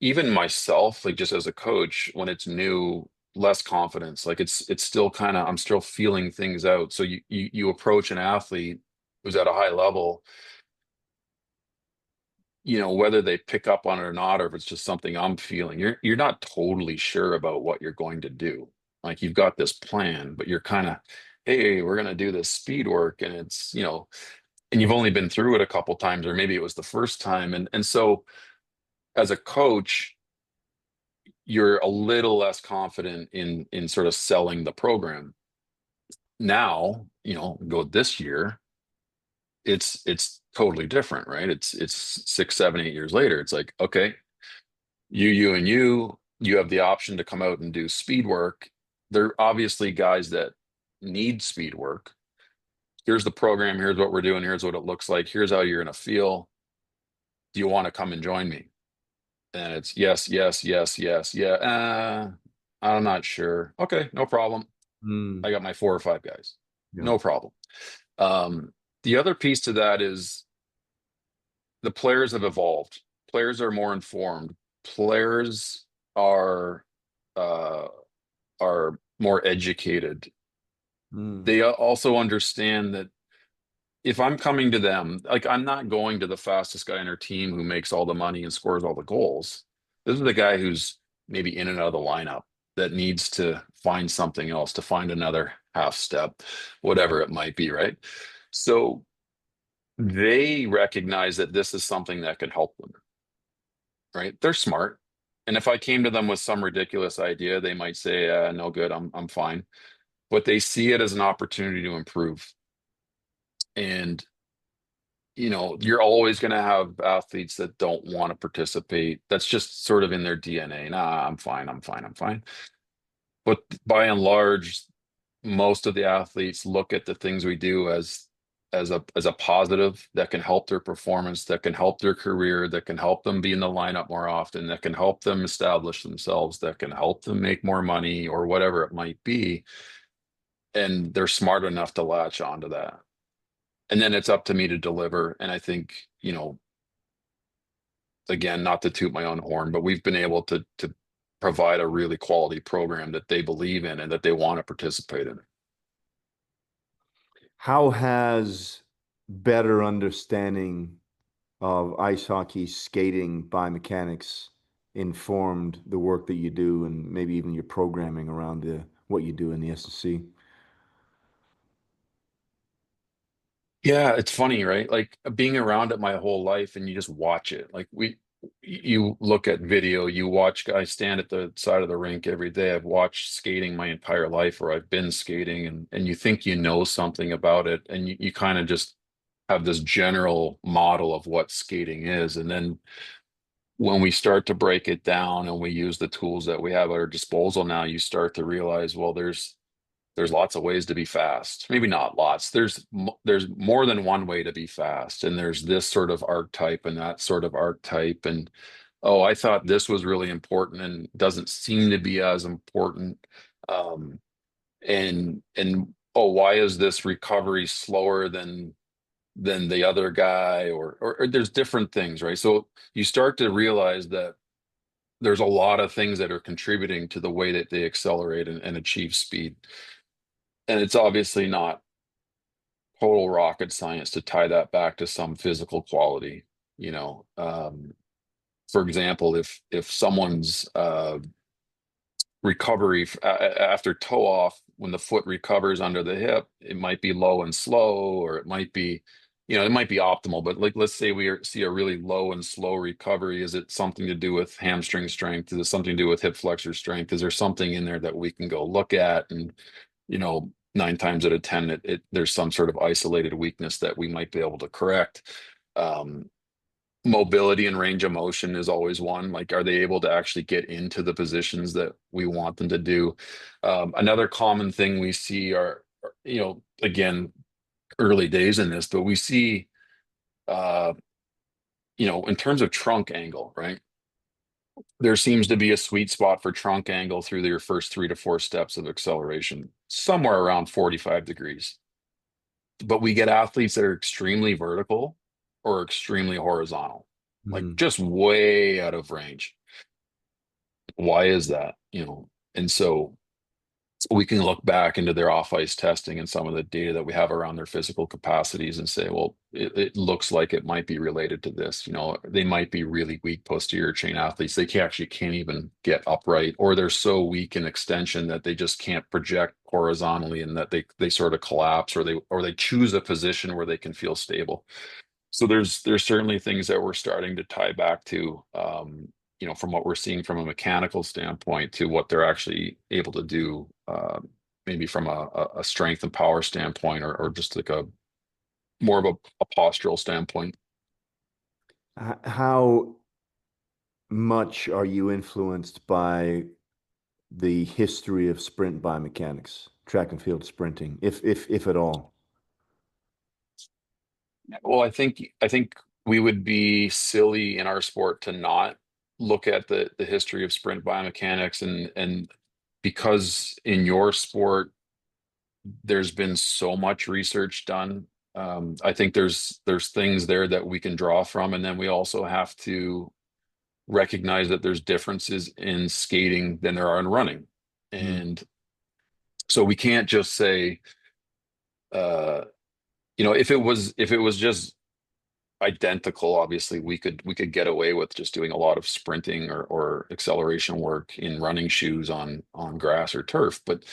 Even myself, like just as a coach, when it's new, less confidence. Like it's still kind of, I'm still feeling things out. So you approach an athlete who's at a high level, whether they pick up on it or not, or if it's just something I'm feeling, you're not totally sure about what you're going to do. Like you've got this plan, but you're kind of, hey, we're gonna do this speed work, and it's, and you've only been through it a couple times, or maybe it was the first time. And so as a coach, you're a little less confident in sort of selling the program. Now, go this year, it's totally different, right? It's 6, 7, 8 years later. It's like, okay, you have the option to come out and do speed work. They're obviously guys that need speed work. Here's the program, here's what we're doing, here's what it looks like, here's how you're gonna feel. do you want to come and join me? And it's yes, yes, yes, yes, yeah. I'm not sure. Okay, no problem. Mm, I got my 4 or 5 guys. yeah. No problem. Um, the other piece to that is the players have evolved. Players are more informed. Players are uh, are more educated. Mm, They also understand that if I'm coming to them, like I'm not going to the fastest guy in our team who makes all the money and scores all the goals. This is the guy who's maybe in and out of the lineup that needs to find something else, to find another half step, whatever it might be, right? So they recognize that this is something that can help them, right? They're smart. And if I came to them with some ridiculous idea, they might say, no good, I'm fine. But they see it as an opportunity to improve. And you're always going to have athletes that don't want to participate. That's just sort of in their DNA. Nah, I'm fine. I'm fine. I'm fine. But by and large, most of the athletes look at the things we do as a positive that can help their performance, that can help their career, that can help them be in the lineup more often, that can help them establish themselves, that can help them make more money or whatever it might be. And they're smart enough to latch onto that. And then it's up to me to deliver. And I think, again, not to toot my own horn, but we've been able to provide a really quality program that they believe in and that they want to participate in. how has better understanding of ice hockey skating biomechanics informed the work that you do and maybe even your programming around what you do in the SSC? Yeah, it's funny, right? Like being around it my whole life and you just watch it. Like you look at video, you watch guys stand at the side of the rink every day. I've watched skating my entire life, or I've been skating, and you think you know something about it, and you kind of just have this general model of what skating is. And then when we start to break it down and we use the tools that we have at our disposal now, you start to realize, well, there's lots of ways to be fast. Maybe not lots. There's more than one way to be fast, and there's this sort of archetype and that sort of archetype. And oh, I thought this was really important and doesn't seem to be as important. Um, and oh, why is this recovery slower than the other guy? Or there's different things, right? So you start to realize that there's a lot of things that are contributing to the way that they accelerate and achieve speed. And it's obviously not total rocket science to tie that back to some physical quality. For example, if someone's recovery after toe off, when the foot recovers under the hip, it might be low and slow, or it might be, it might be optimal. But like, let's say see a really low and slow recovery. Is it something to do with hamstring strength? Is it something to do with hip flexor strength? Is there something in there that we can go look at? And 9 times out of 10, there's some sort of isolated weakness that we might be able to correct. Mobility and range of motion is always one. Like, are they able to actually get into the positions that we want them to do? Another common thing we see again, early days in this, but we see, in terms of trunk angle, right? There seems to be a sweet spot for trunk angle through your first 3 to 4 steps of acceleration, somewhere around 45 degrees. But we get athletes that are extremely vertical or extremely horizontal, like Mm. just way out of range. Why is that? And so we can look back into their off ice testing and some of the data that we have around their physical capacities and say, well, it looks like it might be related to this. They might be really weak posterior chain athletes. They actually can't even get upright, or they're so weak in extension that they just can't project horizontally, and that they sort of collapse, or they choose a position where they can feel stable. So there's certainly things that we're starting to tie back to, from what we're seeing from a mechanical standpoint to what they're actually able to do, maybe from a strength and power standpoint, or just like a more of a postural standpoint. How much are you influenced by the history of sprint biomechanics, track and field sprinting, if at all? Well, I think we would be silly in our sport to not look at the history of sprint biomechanics, and because in your sport there's been so much research done. I think there's things there that we can draw from, and then we also have to recognize that there's differences in skating than there are in running. Mm. And so we can't just say, uh, if it was just identical, obviously we could get away with just doing a lot of sprinting or acceleration work in running shoes on grass or turf. But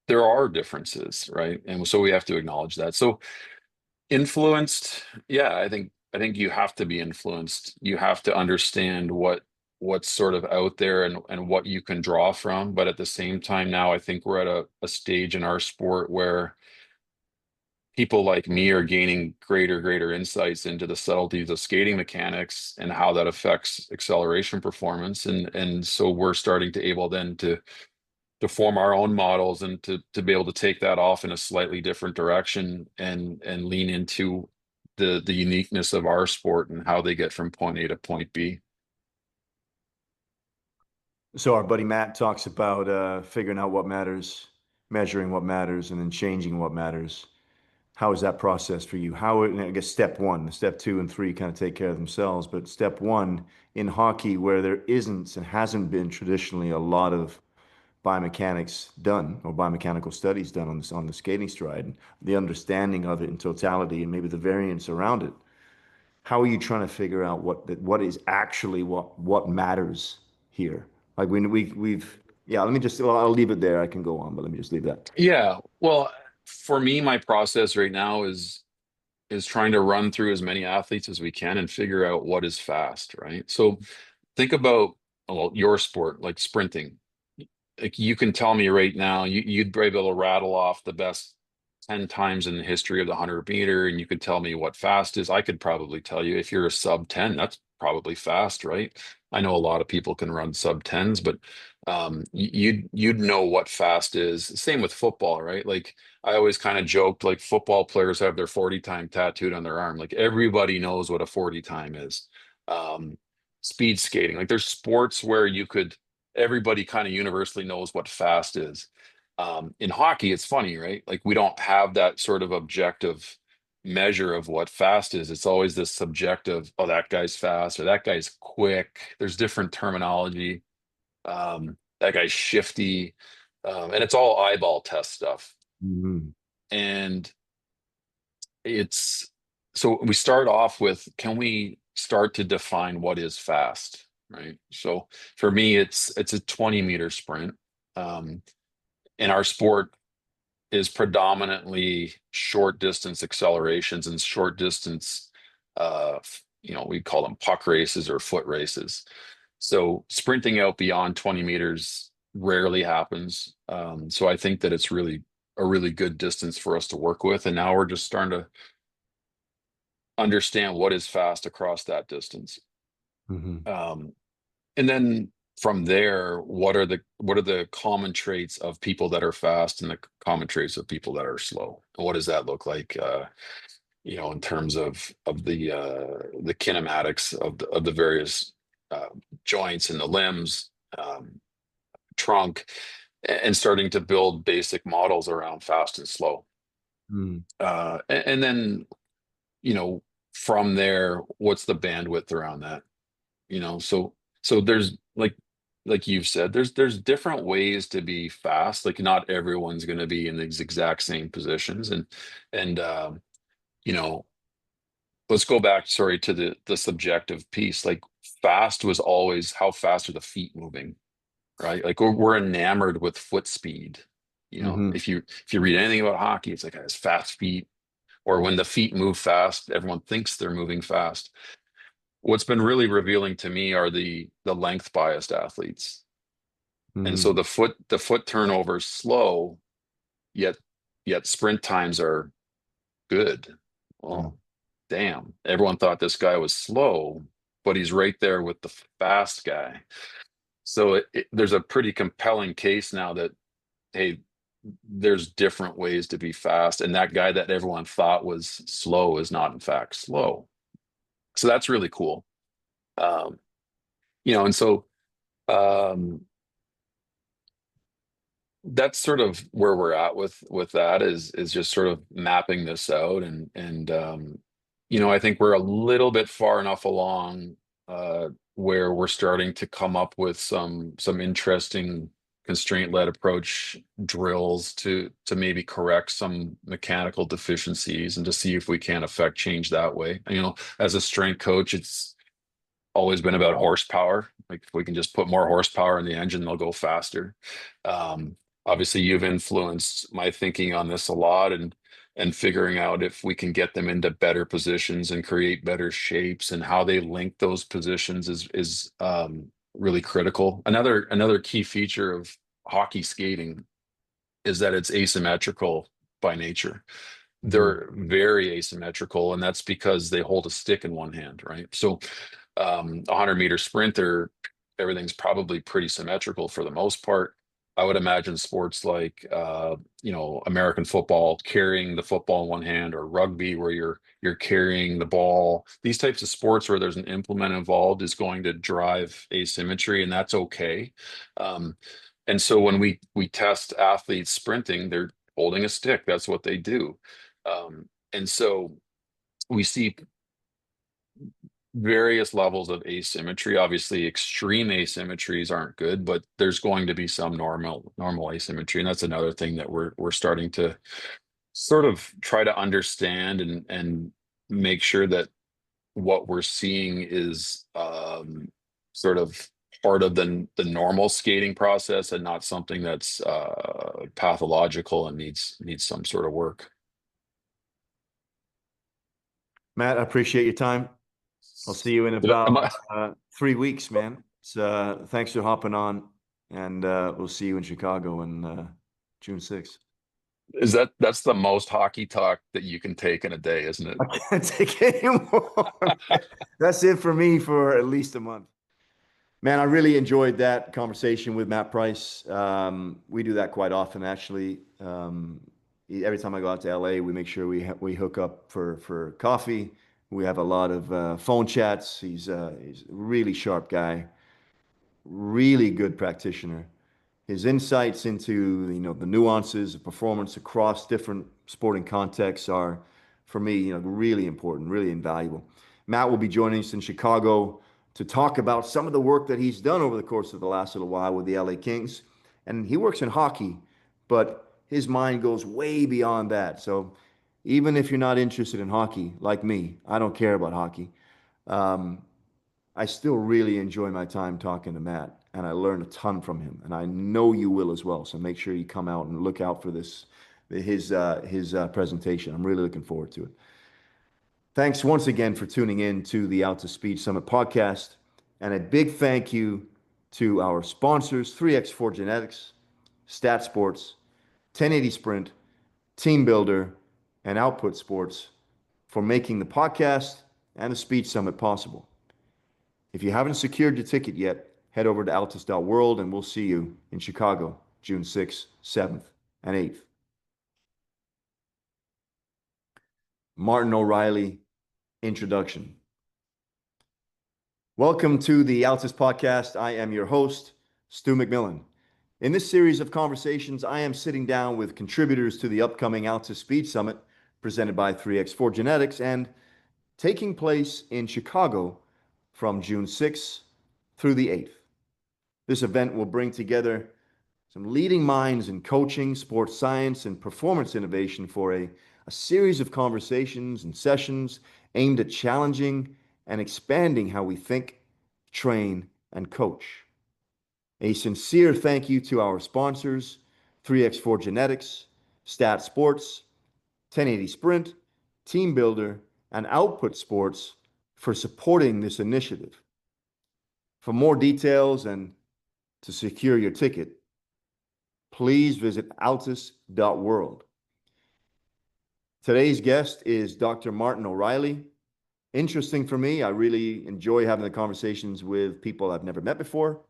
there are differences, right? And so we have to acknowledge that. So influenced, yeah, I think you have to be influenced. You have to understand what's sort of out there and what you can draw from. But at the same time, now I think we're at a stage in our sport where people like me are gaining greater insights into the subtleties of skating mechanics and how that affects acceleration performance. And so we're starting to able then to form our own models and to be able to take that off in a slightly different direction and lean into the uniqueness of our sport and how they get from point A to point B. So our buddy Matt talks about figuring out what matters, measuring what matters, and then changing what matters. How is that process for you? I guess step one, step two and three kind of take care of themselves, but step one in hockey, where there isn't and hasn't been traditionally a lot of biomechanics done or biomechanical studies done on this on the skating stride, the understanding of it in totality and maybe the variance around it. How are you trying to figure out what is actually what matters here? Like we've yeah, let me just well, I'll leave it there. I can go on, but let me just leave that. Yeah, well, for me, my process right now is trying to run through as many athletes as we can and figure out what is fast, right? So think about, well, your sport, like sprinting. Like you can tell me right now, you'd be able to rattle off the best 10 times in the history of the 100 meter, and you could tell me what fast is. I could probably tell you if you're a sub 10, that's probably fast, right? I know a lot of people can run sub 10s, but you'd know what fast is. Same with football, right? Like I always kind of joked, like football players have their 40 time tattooed on their arm. Like everybody knows what a 40 time is. Um, Speed skating, like there's sports where everybody kind of universally knows what fast is. In hockey, it's funny, right? Like we don't have that sort of objective measure of what fast is. It's always this subjective, oh, that guy's fast or that guy's quick. There's different terminology. That guy's shifty. And it's all eyeball test stuff. Mhm. And it's so we start off with, can we start to define what is fast, right? So for me, it's a 20-meter sprint. Um, and our sport is predominantly short distance accelerations and short distance, we call them puck races or foot races. So sprinting out beyond 20 meters rarely happens. So I think that it's really a really good distance for us to work with. And now we're just starting to understand what is fast across that distance. Mhm. Um, and then from there, what are the common traits of people that are fast and the common traits of people that are slow? And what does that look like? In terms of the kinematics of the various uh, joints and the limbs, trunk, and starting to build basic models around fast and slow. Mm. And then you know from there, what's the bandwidth around that? So there's like you've said, there's different ways to be fast. Like not everyone's going to be in these exact same positions, and you know let's go back, sorry, to the subjective piece. Like fast was always, how fast are the feet moving, right? Like we're enamored with foot speed. Mhm. If you read anything about hockey, it's like it has fast feet, or when the feet move fast, everyone thinks they're moving fast. What's been really revealing to me are the length biased athletes. And so Mhm. the foot turnover is slow, yet sprint times are good. Mm. Well, damn, everyone thought this guy was slow, but he's right there with the fast guy. So there's a pretty compelling case now that, hey, there's different ways to be fast, and that guy that everyone thought was slow is not in fact slow. So that's really cool. Um, and so um, that's sort of where we're at with that is just sort of mapping this out and I think we're a little bit far enough along where we're starting to come up with some interesting constraint-led approach drills to maybe correct some mechanical deficiencies and to see if we can affect change that way. As a strength coach, it's always been about horsepower. Like if we can just put more horsepower in the engine, they'll go faster. Um, Obviously, you've influenced my thinking on this a lot, and figuring out if we can get them into better positions and create better shapes and how they link those positions is really critical. Another key feature of hockey skating is that it's asymmetrical by nature. Mm. They're very asymmetrical, and that's because they hold a stick in one hand, right? So a 100-meter sprinter, everything's probably pretty symmetrical for the most part. I would imagine sports like American football, carrying the football in one hand, or rugby where you're carrying the ball. These types of sports where there's an implement involved is going to drive asymmetry, and that's okay. Um, and so when we test athletes sprinting, they're holding a stick. That's what they do. And so we see various levels of asymmetry. Obviously, extreme asymmetries aren't good, but there's going to be some normal asymmetry, and that's another thing that we're starting to sort of try to understand and make sure that what we're seeing is sort of part of the normal skating process and not something that's pathological and needs some sort of work. Matt, I appreciate your time. I'll see you in Am about I- 3 weeks, man. So thanks for hopping on, and we'll see you in Chicago on June 6th. that's the most hockey talk that you can take in a day, isn't it? I can't take any more. That's it for me for at least a month. Man, I really enjoyed that conversation with Matt Price. We do that quite often, actually. Every time I go out to LA, we make sure we hook up for coffee. We have a lot of phone chats. He's a really sharp guy, really good practitioner. His insights into the nuances of performance across different sporting contexts are, for me, really important, really invaluable. Matt will be joining us in Chicago to talk about some of the work that he's done over the course of the last little while with the LA Kings. And he works in hockey, but his mind goes way beyond that. So even if you're not interested in hockey, like me, I don't care about hockey. Um, I still really enjoy my time talking to Matt, and I learn a ton from him, and I know you will as well. So make sure you come out and look out for his presentation. I'm really looking forward to it. Thanks once again for tuning in to the ALTIS Speed Summit Podcast, and a big thank you to our sponsors: 3x4 Genetics, Stat Sports, 1080 Sprint, Team Builder, and Output Sports for making the podcast and the Speed Summit possible. If you haven't secured your ticket yet, head over to altis.world and we'll see you in Chicago, June 6th, 7th, and 8th. Martin O'Reilly introduction. Welcome to the ALTIS Podcast. I am your host, Stu McMillan. In this series of conversations, I am sitting down with contributors to the upcoming ALTIS Speed Summit presented by 3x4 Genetics and taking place in Chicago from June 6th through the 8th. This event will bring together some leading minds in coaching, sports science, and performance innovation for a series of conversations and sessions aimed at challenging and expanding how we think, train, and coach. A sincere thank you to our sponsors, 3x4 Genetics, Stat Sports, 1080 Sprint, Team Builder, and Output Sports for supporting this initiative. For more details and to secure your ticket, please visit altis.world. Today's guest is Dr. Martin O'Reilly. Interesting for me. I really enjoy having the conversations with people I've never met before.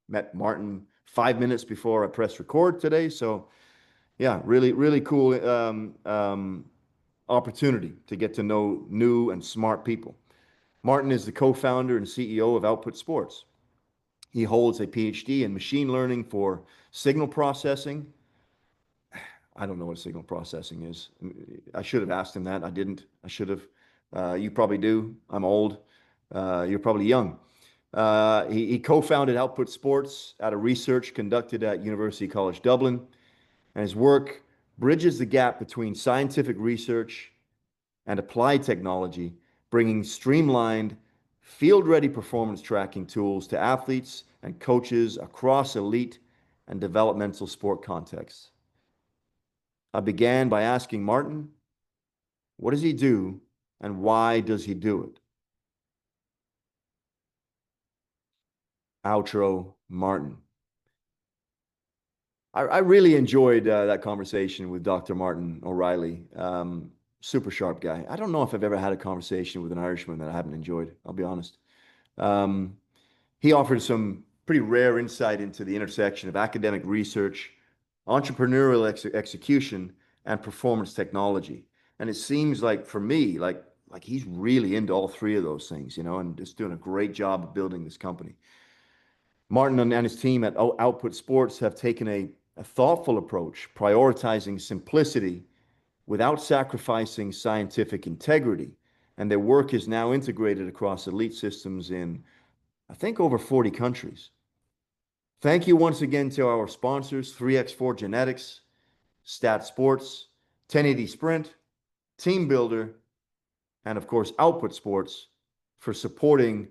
Met Martin 5 minutes before I pressed record today. So yeah, really, really cool opportunity to get to know new and smart people. Martin is the co-founder and CEO of ALTIS Sports. He holds a PhD in machine learning for signal processing. I don't know what signal processing is. I should have asked him that. I didn't. I should have. You probably do. I'm old. You're probably young. He co-founded ALTIS Sports out of research conducted at University College Dublin, and his work bridges the gap between scientific research and applied technology, bringing streamlined, field-ready performance tracking tools to athletes and coaches across elite and developmental sport contexts. I began by asking Martin, what does he do and why does he do it? Outro, Martin. I really enjoyed that conversation with Dr. Martin O'Reilly. Super sharp guy. I don't know if I've ever had a conversation with an Irishman that I haven't enjoyed, I'll be honest. He offered some pretty rare insight into the intersection of academic research, entrepreneurial execution, and performance technology. And it seems like for me, like he's really into all three of those things, and just doing a great job of building this company. Martin and his team at ALTIS Sports have taken a thoughtful approach, prioritizing simplicity without sacrificing scientific integrity. And their work is now integrated across elite systems in, I think, over 40 countries. Thank you once again to our sponsors, 3x4 Genetics, Stat Sports, 1080 Sprint, Team Builder, and of course, ALTIS Sports for supporting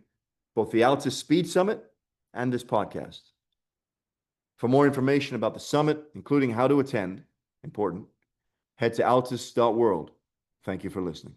both the ALTIS Speed Summit and this podcast. For more information about the summit, including how to attend, important, head to altis.world. Thank you for listening.